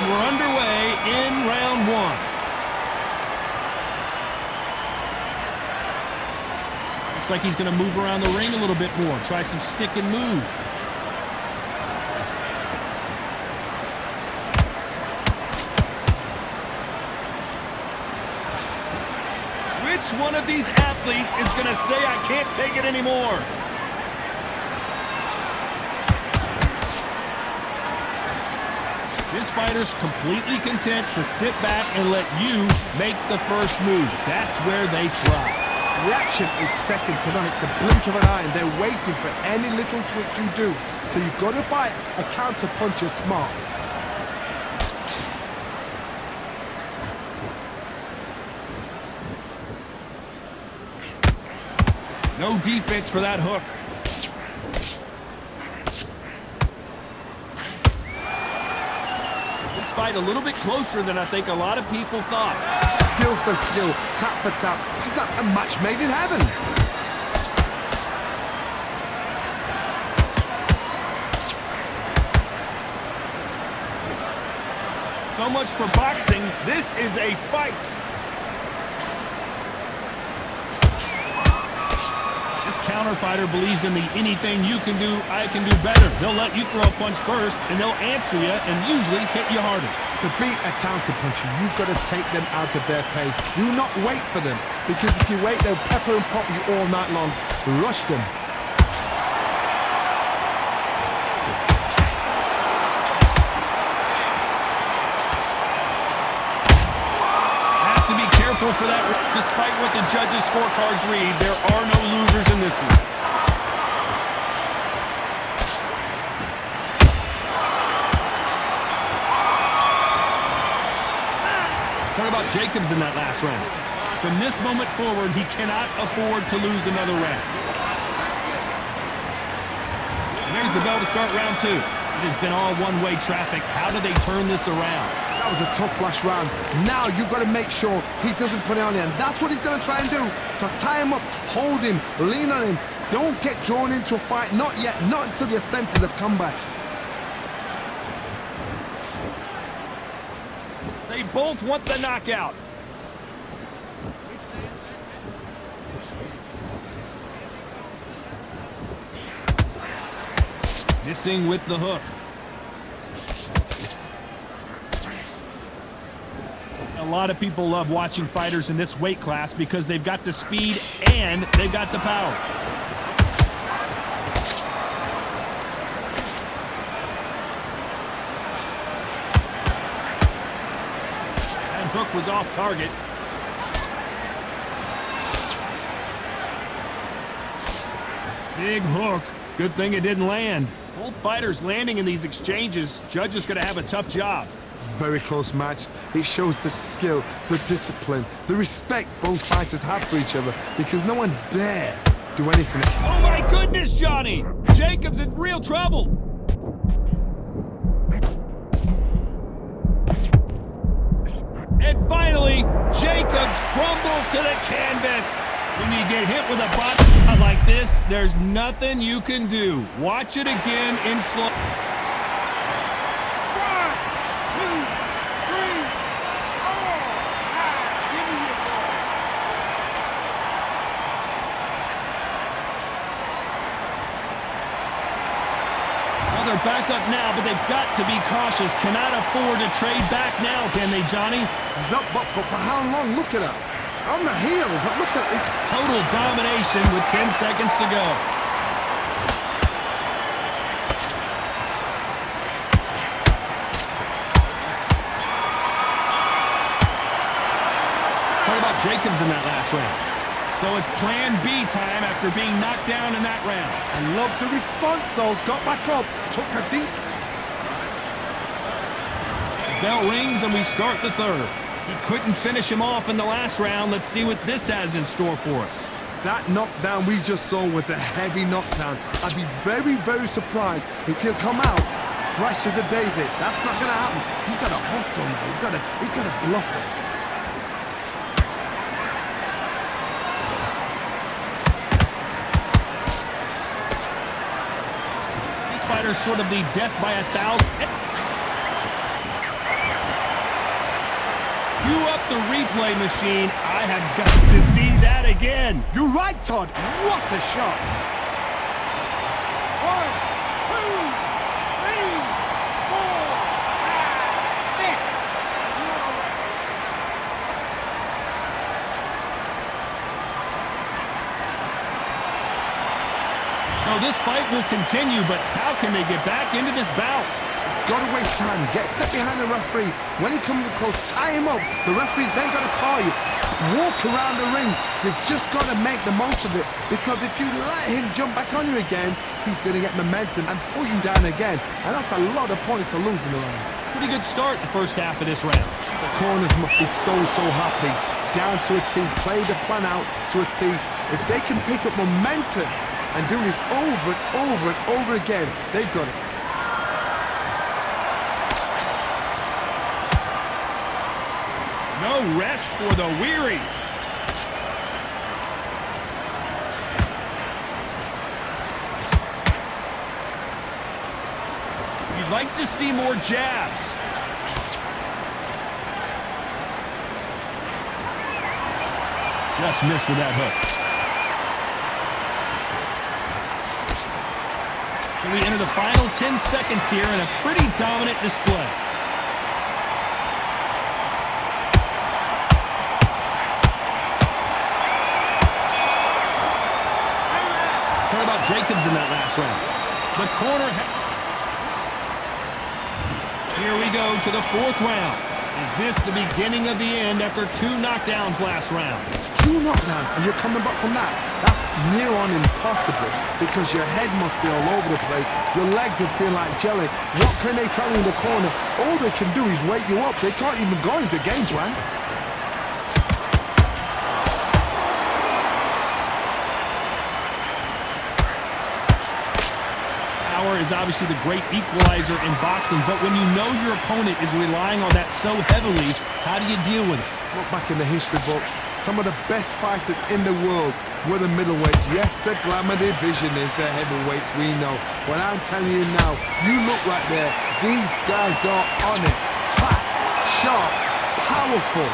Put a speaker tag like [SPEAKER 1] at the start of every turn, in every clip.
[SPEAKER 1] we're underway in round one. Looks like he's going to move around the ring a little bit more. Try some stick and move. Which one of these athletes is going to say, I can't take it anymore? This fighter's completely content to sit back and let you make the first move. That's where they thrive.
[SPEAKER 2] Reaction is second to none. It's the blink of an eye, and they're waiting for any little twitch you do. So you've got to fight a counter puncher smart.
[SPEAKER 1] No defense for that hook. This fight a little bit closer than I think a lot of people thought.
[SPEAKER 2] Skill for skill, tap for tap. She's like a match made in heaven.
[SPEAKER 1] So much for boxing. This is a fight. This counter fighter believes in the anything you can do, I can do better. They'll let you throw a punch first, and they'll answer you and usually hit you harder.
[SPEAKER 2] To beat a counter puncher, you've got to take them out of their pace. Do not wait for them, because if you wait, they'll pepper and pop you all night long. Rush them.
[SPEAKER 1] Have to be careful for that. Despite what the judges' scorecards read, there are no losers in this one. Talk about Jacobs in that last round. From this moment forward, he cannot afford to lose another round. And there's the bell to start round two. It has been all one-way traffic. How do they turn this around?
[SPEAKER 2] That was a tough last round. Now you've got to make sure he doesn't put it on you, and that's what he's going to try and do. So tie him up, hold him, lean on him. Don't get drawn into a fight. Not yet. Not until your senses have come back.
[SPEAKER 1] They both want the knockout. Missing with the hook. A lot of people love watching fighters in this weight class because they've got the speed and they've got the power. That hook was off target. Big hook. Good thing it didn't land. Both fighters landing in these exchanges. Judge is going to have a tough job.
[SPEAKER 2] Very close match. It shows the skill, the discipline, the respect both fighters have for each other, because no one dare do anything.
[SPEAKER 1] Oh my goodness, Johnny! Jacobs in real trouble. And finally, Jacobs crumbles to the canvas. When you get hit with a body like this, there's nothing you can do. Watch it again in slow. 1, 2, 3, give me your ball. Well, they're back up now, but they've got to be cautious. Cannot afford to trade back now, can they, Johnny?
[SPEAKER 2] He's up, but for how long? Look at her. On the heels. Look at this.
[SPEAKER 1] Total domination with 10 seconds to go. Talk about Jacobs in that last round. So it's plan B time after being knocked down in that round.
[SPEAKER 2] I love the response, though. Got back up. Took a deep.
[SPEAKER 1] The bell rings and we start the third. He couldn't finish him off in the last round. Let's see what this has in store for us.
[SPEAKER 2] That knockdown we just saw was a heavy knockdown. I'd be very, very surprised if he'll come out fresh as a daisy. That's not going to happen. He's got to hustle now. He's got to bluff it. This fighter's sort of the death by 1,000.
[SPEAKER 1] the replay machine. I have got to see that again.
[SPEAKER 2] You're right, Todd. What a shot.
[SPEAKER 3] 1, 2, 3, 4, 5, 6.
[SPEAKER 1] So this fight will continue, but how can they get back into this bout?
[SPEAKER 2] Got to waste time. Step behind the referee. When he comes close, tie him up. The referee's then got to call you. Walk around the ring. You've just got to make the most of it. Because if you let him jump back on you again, he's going to get momentum and pull you down again. And that's a lot of points to lose in the round.
[SPEAKER 1] Pretty good start the first half of this round.
[SPEAKER 2] The corners must be so happy. Down to a T. Play the plan out to a T. If they can pick up momentum and do this over and over and over again, they've got it.
[SPEAKER 1] No rest for the weary. You'd like to see more jabs. Just missed with that hook. So we enter the final 10 seconds here in a pretty dominant display. Talk about Jacobs in that last round. The corner. Here we go to the fourth round. Is this the beginning of the end after 2 knockdowns last round?
[SPEAKER 2] 2 knockdowns and you're coming back from that? That's near on impossible because your head must be all over the place. Your legs will feel like jelly. What can they tell you in the corner? All they can do is wake you up. They can't even go into game plan.
[SPEAKER 1] Power is obviously the great equalizer in boxing, but when you know your opponent is relying on that so heavily, how do you deal with it?
[SPEAKER 2] Look back in the history books. Some of the best fighters in the world were the middleweights. Yes, the glamour division is the heavyweights, we know. But I'm telling you now, you look right there. These guys are on it. Fast, sharp, powerful.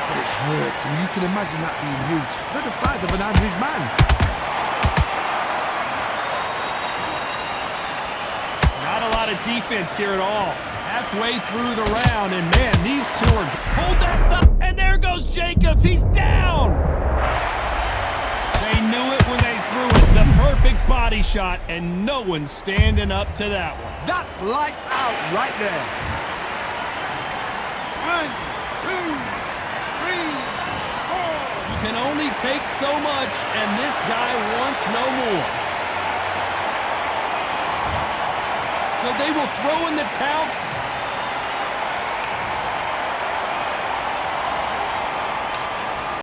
[SPEAKER 2] But it hurts, and you can imagine that being you. They're the size of an average man.
[SPEAKER 1] Not a lot of defense here at all. Halfway through the round, and man, these two are... Hold that thumb, and there goes Jacobs. He's down! They knew it when they threw it. The perfect body shot, and no one's standing up to that one.
[SPEAKER 2] That's lights out right there.
[SPEAKER 3] 1, 2, 3, 4.
[SPEAKER 1] You can only take so much, and this guy wants no more. So they will throw in the towel.